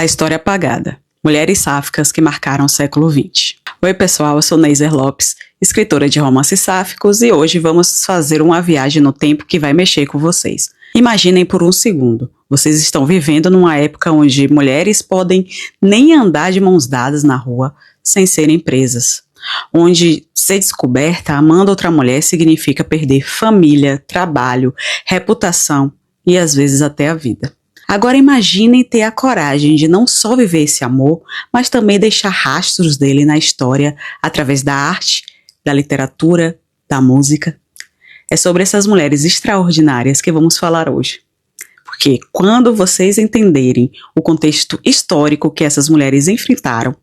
A História Apagada. Mulheres sáficas que marcaram o século XX. Oi pessoal, eu sou Neiser Lopes, escritora de romances sáficos, e hoje vamos fazer uma viagem no tempo que vai mexer com vocês. Imaginem por um segundo, vocês estão vivendo numa época onde mulheres podem nem andar de mãos dadas na rua sem serem presas. Onde ser descoberta amando outra mulher significa perder família, trabalho, reputação e às vezes até a vida. Agora imaginem ter a coragem de não só viver esse amor, mas também deixar rastros dele na história através da arte, da literatura, da música. É sobre essas mulheres extraordinárias que vamos falar hoje. Porque quando vocês entenderem o contexto histórico que essas mulheres enfrentaram,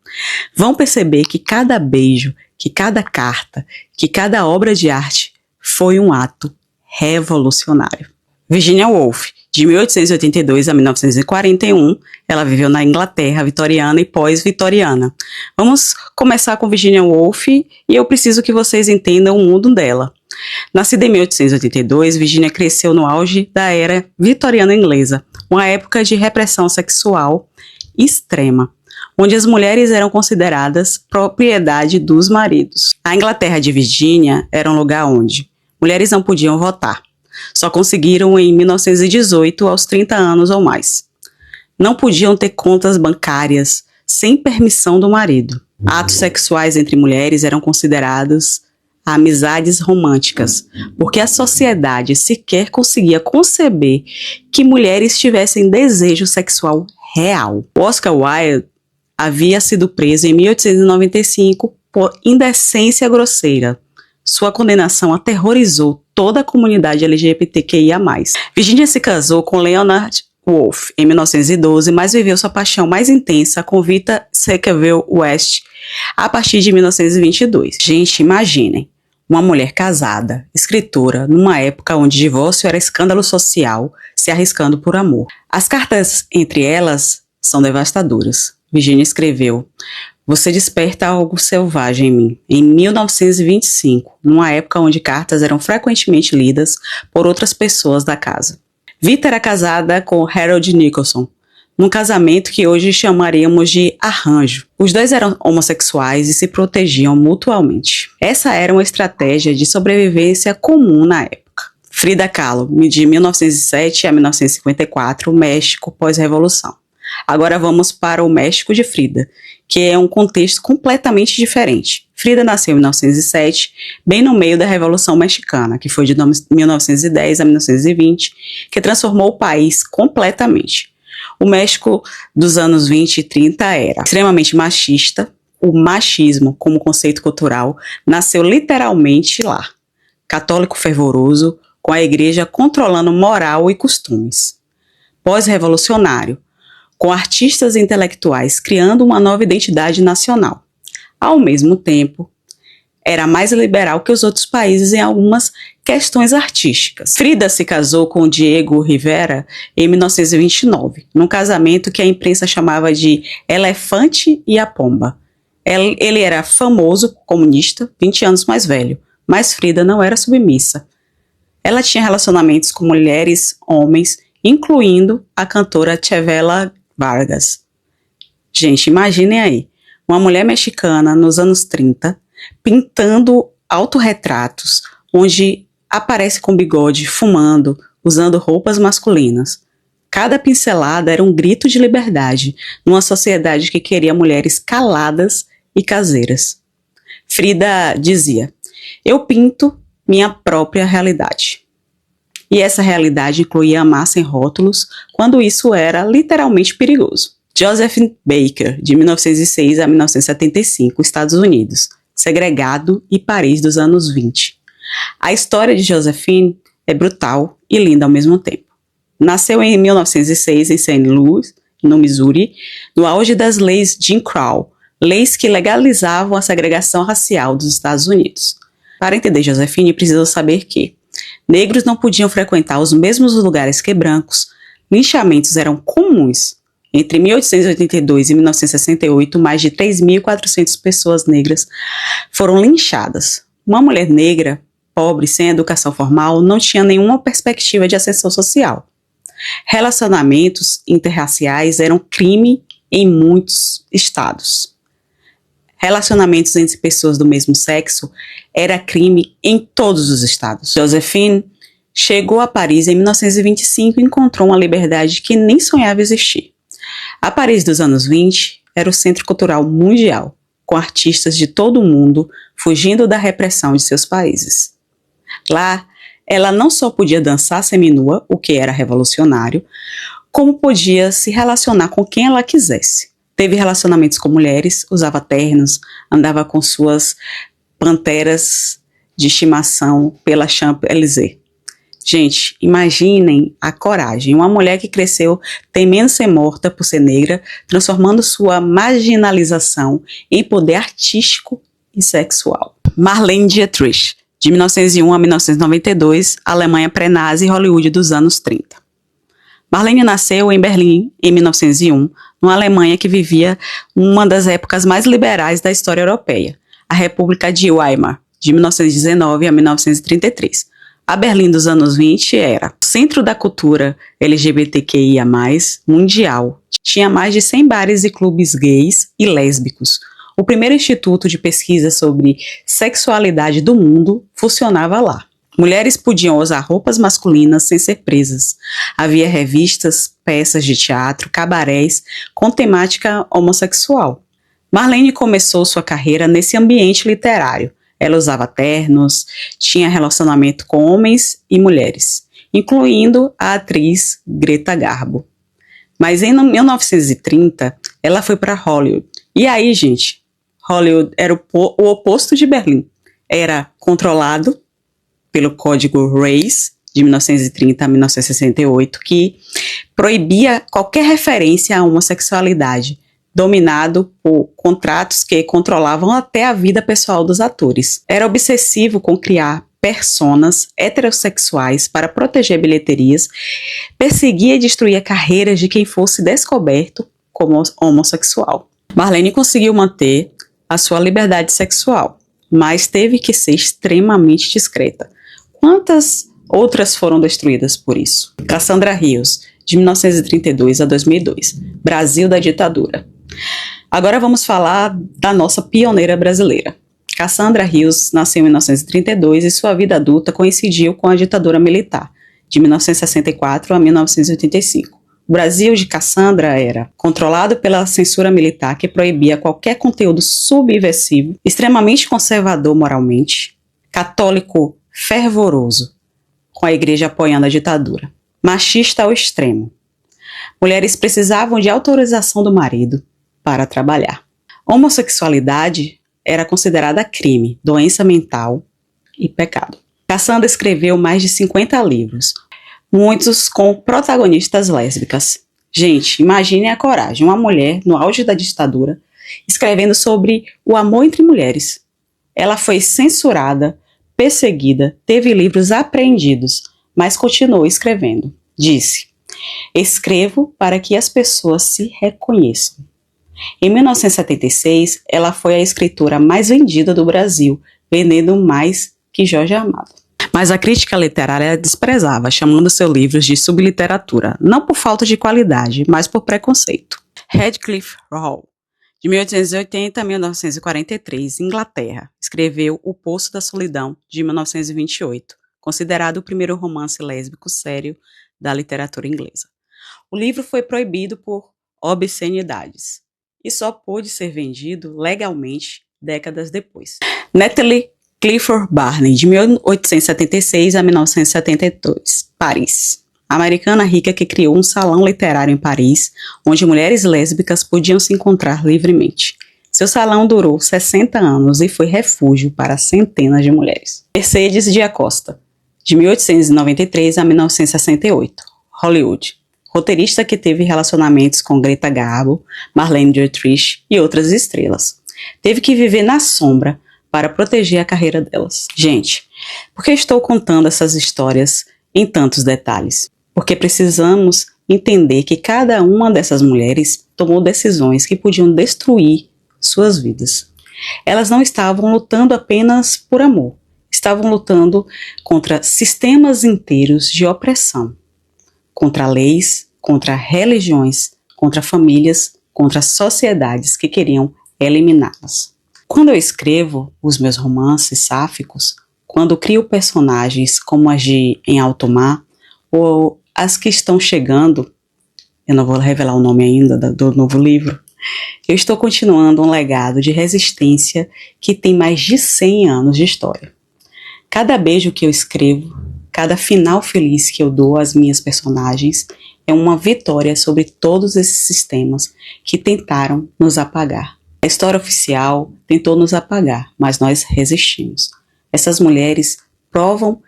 vão perceber que cada beijo, que cada carta, que cada obra de arte foi um ato revolucionário. Virginia Woolf, de 1882 a 1941, ela viveu na Inglaterra vitoriana e pós-vitoriana. Vamos começar com Virginia Woolf e eu preciso que vocês entendam o mundo dela. Nascida em 1882, Virginia cresceu no auge da era vitoriana inglesa, uma época de repressão sexual extrema, onde as mulheres eram consideradas propriedade dos maridos. A Inglaterra de Virginia era um lugar onde mulheres não podiam votar. Só conseguiram em 1918 aos 30 anos ou mais. Não podiam ter contas bancárias sem permissão do marido. Atos sexuais entre mulheres eram considerados amizades românticas, porque a sociedade sequer conseguia conceber que mulheres tivessem desejo sexual real. Oscar Wilde havia sido preso em 1895 por indecência grosseira. Sua condenação aterrorizou toda a comunidade LGBTQIA+. Virginia se casou com Leonard Woolf em 1912, mas viveu sua paixão mais intensa com Vita Sackville West a partir de 1922. Gente, imaginem, uma mulher casada, escritora, numa época onde divórcio era escândalo social, se arriscando por amor. As cartas entre elas são devastadoras. Virginia escreveu: "Você desperta algo selvagem em mim", em 1925, numa época onde cartas eram frequentemente lidas por outras pessoas da casa. Vita era casada com Harold Nicholson, num casamento que hoje chamaríamos de arranjo. Os dois eram homossexuais e se protegiam mutuamente. Essa era uma estratégia de sobrevivência comum na época. Frida Kahlo, de 1907 a 1954, México pós-revolução. Agora vamos para o México de Frida, que é um contexto completamente diferente. Frida nasceu em 1907, bem no meio da Revolução Mexicana, que foi de 1910 a 1920, que transformou o país completamente. O México dos anos 20 e 30 era extremamente machista. O machismo, como conceito cultural, nasceu literalmente lá. Católico fervoroso, com a igreja controlando moral e costumes. Pós-revolucionário, com artistas e intelectuais criando uma nova identidade nacional. Ao mesmo tempo, era mais liberal que os outros países em algumas questões artísticas. Frida se casou com Diego Rivera em 1929, num casamento que a imprensa chamava de Elefante e a Pomba. Ele era famoso comunista, 20 anos mais velho, mas Frida não era submissa. Ela tinha relacionamentos com mulheres, homens, incluindo a cantora Chavela Vargas. Gente, imaginem aí, uma mulher mexicana nos anos 30, pintando autorretratos, onde aparece com bigode, fumando, usando roupas masculinas. Cada pincelada era um grito de liberdade, numa sociedade que queria mulheres caladas e caseiras. Frida dizia: "Eu pinto minha própria realidade." E essa realidade incluía amar sem rótulos, quando isso era literalmente perigoso. Josephine Baker, de 1906 a 1975, Estados Unidos, segregado e Paris dos anos 20. A história de Josephine é brutal e linda ao mesmo tempo. Nasceu em 1906 em St. Louis, no Missouri, no auge das leis Jim Crow, leis que legalizavam a segregação racial dos Estados Unidos. Para entender Josephine, precisa saber que negros não podiam frequentar os mesmos lugares que brancos, linchamentos eram comuns. Entre 1882 e 1968, mais de 3.400 pessoas negras foram linchadas. Uma mulher negra, pobre, sem educação formal, não tinha nenhuma perspectiva de ascensão social. Relacionamentos interraciais eram crime em muitos estados. Relacionamentos entre pessoas do mesmo sexo era crime em todos os estados. Josephine chegou a Paris em 1925 e encontrou uma liberdade que nem sonhava existir. A Paris dos anos 20 era o centro cultural mundial, com artistas de todo o mundo fugindo da repressão de seus países. Lá, ela não só podia dançar seminua, o que era revolucionário, como podia se relacionar com quem ela quisesse. Teve relacionamentos com mulheres, usava ternos, andava com suas panteras de estimação pela Champs-Élysées. Gente, imaginem a coragem. Uma mulher que cresceu temendo ser morta por ser negra, transformando sua marginalização em poder artístico e sexual. Marlene Dietrich, de 1901 a 1992, Alemanha pré-nazi e Hollywood dos anos 30. Marlene nasceu em Berlim em 1901, numa Alemanha que vivia uma das épocas mais liberais da história europeia, a República de Weimar, de 1919 a 1933. A Berlim dos anos 20 era o centro da cultura LGBTQIA+, mundial. Tinha mais de 100 bares e clubes gays e lésbicos. O primeiro instituto de pesquisa sobre sexualidade do mundo funcionava lá. Mulheres podiam usar roupas masculinas sem ser presas. Havia revistas, peças de teatro, cabarés com temática homossexual. Marlene começou sua carreira nesse ambiente literário. Ela usava ternos, tinha relacionamento com homens e mulheres, incluindo a atriz Greta Garbo. Mas em 1930, ela foi para Hollywood. E aí, gente, Hollywood era o oposto de Berlim. Era controlado pelo Código Reis, de 1930 a 1968, que proibia qualquer referência à homossexualidade, dominado por contratos que controlavam até a vida pessoal dos atores. Era obsessivo com criar personas heterossexuais para proteger bilheterias, perseguia e destruía carreiras de quem fosse descoberto como homossexual. Marlene conseguiu manter a sua liberdade sexual, mas teve que ser extremamente discreta. Quantas outras foram destruídas por isso? Cassandra Rios, de 1932 a 2002, Brasil da ditadura. Agora vamos falar da nossa pioneira brasileira. Cassandra Rios nasceu em 1932 e sua vida adulta coincidiu com a ditadura militar, de 1964 a 1985. O Brasil de Cassandra era controlado pela censura militar que proibia qualquer conteúdo subversivo, extremamente conservador moralmente, católico fervoroso, com a igreja apoiando a ditadura, machista ao extremo. Mulheres precisavam de autorização do marido para trabalhar. Homossexualidade era considerada crime, doença mental e pecado. Cassandra escreveu mais de 50 livros, muitos com protagonistas lésbicas. Gente, imagine a coragem, uma mulher no auge da ditadura escrevendo sobre o amor entre mulheres. Ela foi censurada, perseguida, teve livros apreendidos, mas continuou escrevendo. Disse: "Escrevo para que as pessoas se reconheçam." Em 1976, ela foi a escritora mais vendida do Brasil, vendendo mais que Jorge Amado. Mas a crítica literária a desprezava, chamando seus livros de subliteratura, não por falta de qualidade, mas por preconceito. Radcliffe Hall, de 1880 a 1943, Inglaterra, escreveu O Poço da Solidão, de 1928, considerado o primeiro romance lésbico sério da literatura inglesa. O livro foi proibido por obscenidades e só pôde ser vendido legalmente décadas depois. Natalie Clifford Barney, de 1876 a 1972, Paris. Americana rica que criou um salão literário em Paris, onde mulheres lésbicas podiam se encontrar livremente. Seu salão durou 60 anos e foi refúgio para centenas de mulheres. Mercedes de Acosta, de 1893 a 1968, Hollywood. Roteirista que teve relacionamentos com Greta Garbo, Marlene Dietrich e outras estrelas. Teve que viver na sombra para proteger a carreira delas. Gente, por que estou contando essas histórias em tantos detalhes? Porque precisamos entender que cada uma dessas mulheres tomou decisões que podiam destruir suas vidas. Elas não estavam lutando apenas por amor, estavam lutando contra sistemas inteiros de opressão, contra leis, contra religiões, contra famílias contra as sociedades que queriam eliminá-las. Quando eu escrevo os meus romances sáficos, quando crio personagens como as de Em Alto Mar, ou as que estão chegando, eu não vou revelar o nome ainda do novo livro, eu estou continuando um legado de resistência que tem mais de 100 anos de história. Cada beijo que eu escrevo, cada final feliz que eu dou às minhas personagens é uma vitória sobre todos esses sistemas que tentaram nos apagar. A história oficial tentou nos apagar, mas nós resistimos. Essas mulheres provam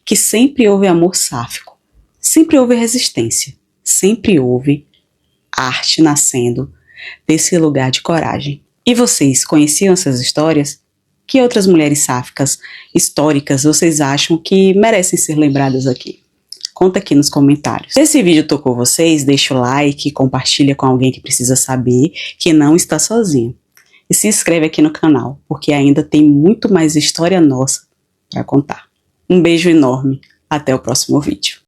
que sempre houve amor sáfico, sempre houve resistência, sempre houve arte nascendo desse lugar de coragem. E vocês conheciam essas histórias? Que outras mulheres sáficas históricas vocês acham que merecem ser lembradas aqui? Conta aqui nos comentários. Se esse vídeo tocou vocês, deixa o like, compartilha com alguém que precisa saber que não está sozinho. E se inscreve aqui no canal, porque ainda tem muito mais história nossa para contar. Um beijo enorme, até o próximo vídeo.